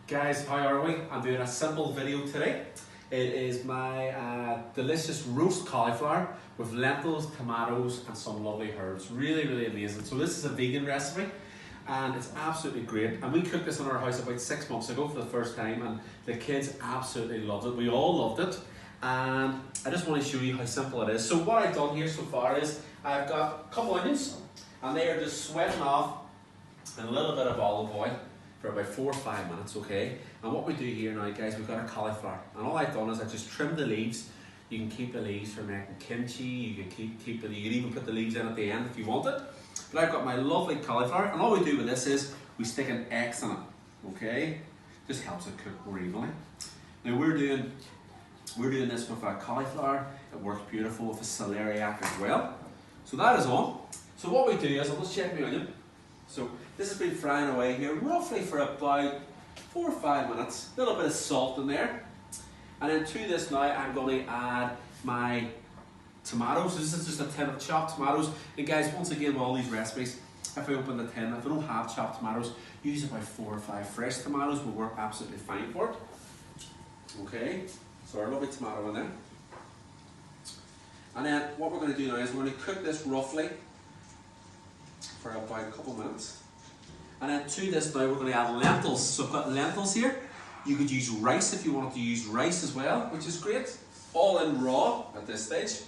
Guys, how are we? I'm doing a simple video today. It is my delicious roast cauliflower with lentils, tomatoes and some lovely herbs. Really amazing. So this is a vegan recipe and it's absolutely great. And we cooked this in our house about 6 months ago for the first time and the kids absolutely loved it. We all loved it. And I just want to show you how simple it is. So what I've done here so far is I've got a couple onions and they are just sweating off in a little bit of olive oil for about 4 or 5 minutes, okay? And what we do here now, guys, we've got a cauliflower. And all I've done is I just trimmed the leaves. You can keep the leaves for making kimchi, you can keep it, you can even put the leaves in at the end if you want it. But I've got my lovely cauliflower, and all we do with this is we stick an X in it, okay? Just helps it cook more evenly. Now we're doing this with a cauliflower. It works beautiful with a celeriac as well. So that is on. So what we do is, I'll just check my onion. So this has been frying away here roughly for about 4 or 5 minutes. A little bit of salt in there. And then to this now I'm going to add my tomatoes. So this is just a tin of chopped tomatoes. And guys, once again with all these recipes, if I open the tin, if I don't have chopped tomatoes, use about 4 or 5 fresh tomatoes will work absolutely fine for it. Okay, so our lovely tomato in there. And then what we're going to do now is we're going to cook this roughly for about a couple minutes. And then to this now we're going to add lentils. So I've got lentils here. You could use rice if you wanted to use rice as well, which is great. All in raw at this stage.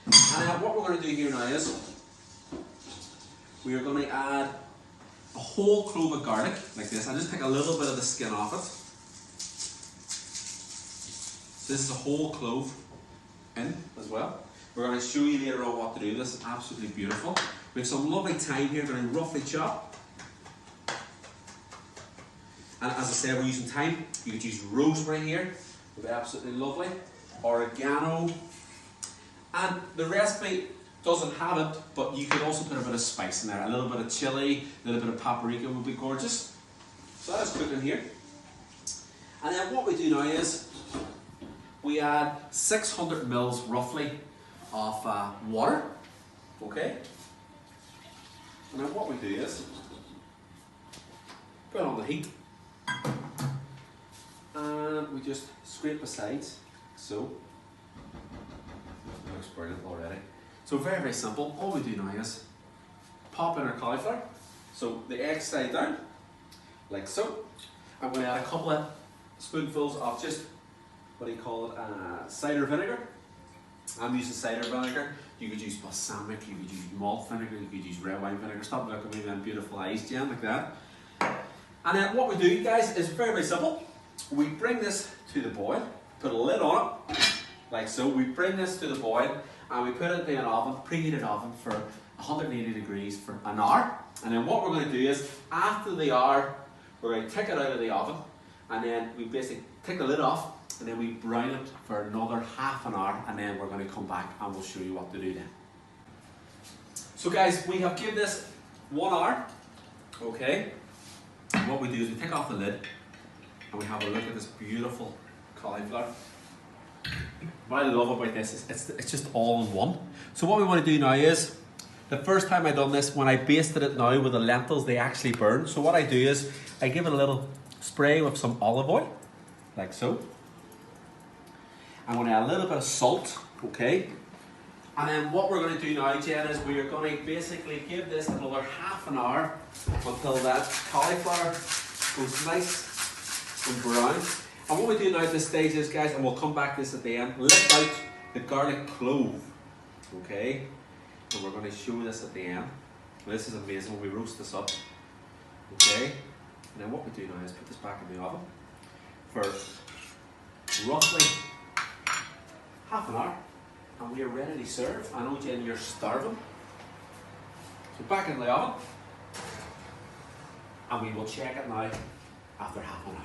And then what we're going to do here now is we are going to add a whole clove of garlic like this. I just take a little bit of the skin off it. So this is a whole clove in as well. We're going to show you later on what to do. This is absolutely beautiful. We have some lovely thyme here, going to roughly chop. And as I said, we're using thyme. You could use rosemary here, it would be absolutely lovely. Oregano. And the recipe doesn't have it, but you could also put a bit of spice in there. A little bit of chili, a little bit of paprika would be gorgeous. So that's cooking here. And then what we do now is we add 600 mils roughly of water. Okay? And then what we do is put it on the heat and we just scrape the sides, so it looks brilliant already. So very simple. All we do now is pop in our cauliflower, so the egg side down like so. I'm going to add a couple of spoonfuls of just cider vinegar. I'm using cider vinegar. You could use balsamic, you could use malt vinegar, you could use red wine vinegar. Stop looking at me with them beautiful eyes, Jen, like that. And then what we do, guys, is very simple. We bring this to the boil, put a lid on it, like so. We bring this to the boil and we put it in an oven, preheated oven for 180 degrees for an hour. And then what we're going to do is, after the hour, we're going to take it out of the oven and then we basically take the lid off and then we brown it for another half an hour and then we're going to come back and we'll show you what to do then. So guys, we have given this 1 hour, okay? And what we do is we take off the lid and we have a look at this beautiful cauliflower. What I love about this is it's just all in one. So what we want to do now is, the first time I done this, when I basted it now with the lentils, they actually burn. So what I do is I give it a little spray with some olive oil, like so. I'm going to add a little bit of salt, okay? And then what we're going to do now, Jen, is we are going to basically give this another half an hour until that cauliflower goes nice and brown. And what we do now at this stage is, guys, and we'll come back to this at the end, lift out the garlic clove, okay? And we're going to show this at the end. This is amazing when we roast this up, okay? And then what we do now is put this back in the oven for roughly half an hour, and we are ready to serve. I know, Jen, you're starving. So back in the oven, and we will check it now after half an hour.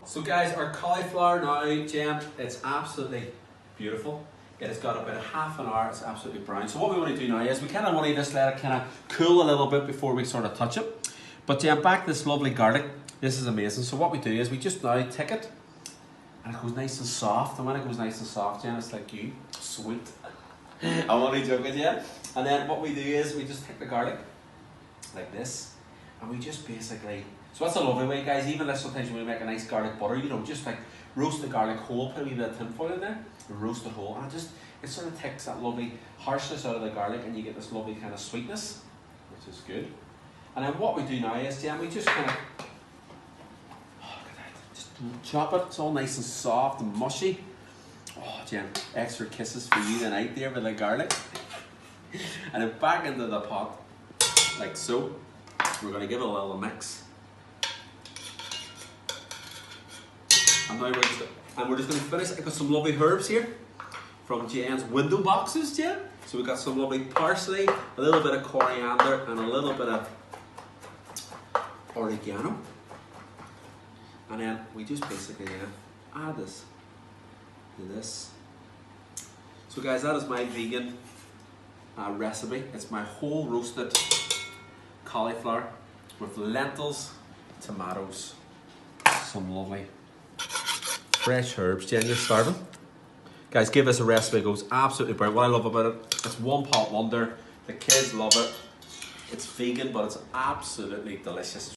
So guys, our cauliflower now, Jen, it's absolutely beautiful. It has got about a half an hour, it's absolutely brown. So what we want to do now is we kind of want to just let it kind of cool a little bit before we sort of touch it. But Jen, back this lovely garlic, this is amazing. So what we do is we just now take it, and it goes nice and soft, and when it goes nice and soft, Jen, it's like you, sweet. I'm only joking, Jen. And then what we do is we just take the garlic like this, and we just basically So that's a lovely way, guys. Even like sometimes when we make a nice garlic butter, you know, just like roast the garlic whole, put a wee bit of tin foil in there, and roast it whole, and it sort of takes that lovely harshness out of the garlic, and you get this lovely kind of sweetness, which is good. And then what we do now is, Jen, we just kind of just chop it. It's all nice and soft and mushy. Oh, Jen, extra kisses for you tonight there with the garlic. And then back into the pot, like so. We're going to give it a little mix. And now we're just going to finish. I got some lovely herbs here from Jen's window boxes, Jen. So we've got some lovely parsley, a little bit of coriander, and a little bit of oregano. And then we just basically add this to this. So guys, that is my vegan recipe. It's my whole roasted cauliflower with lentils, tomatoes, some lovely fresh herbs. Jen, you're starving. Guys, give this a recipe. It goes absolutely brilliant. What I love about it, it's one pot wonder. The kids love it. It's vegan, but it's absolutely delicious.